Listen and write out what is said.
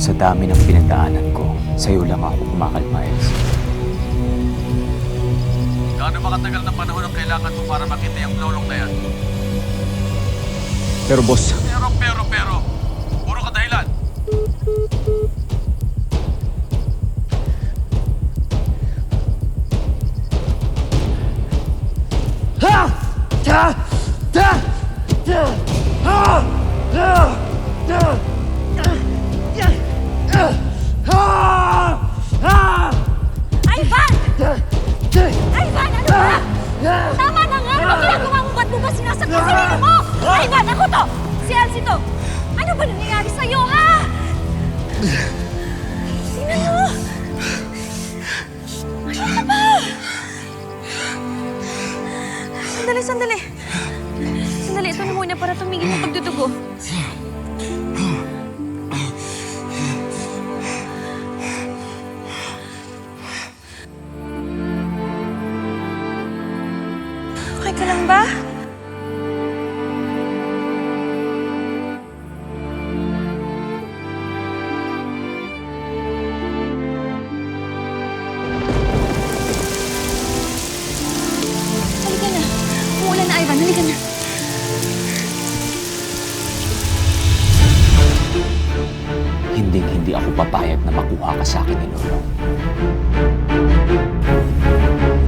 Sa dami ng pinagdaanan ko, sa'yo lang ako kumakalma, Elsa. Gaano ba katagal na panahon ang kailangan mo para makita yung lolong na yan? Pero boss, Pero, puro ka dahilan. Ivan! Ivan, ano ba? Tama na nga! Ano ginagawa mo? Ba't mo ba sinasaktan sarili mo? Ivan, ako to! Si Elsie to! Ano ba nangyayari sa'yo, ha? Tingnan mo! Ano ka ba? Sandali. Sandali, ito na muna para tumigil yung pagdudugo. Okay ka lang ba? Halika na. Umuulan na, Ivan. Halika na. hindi ako papayag na makuha ka sa akin ni Lolo.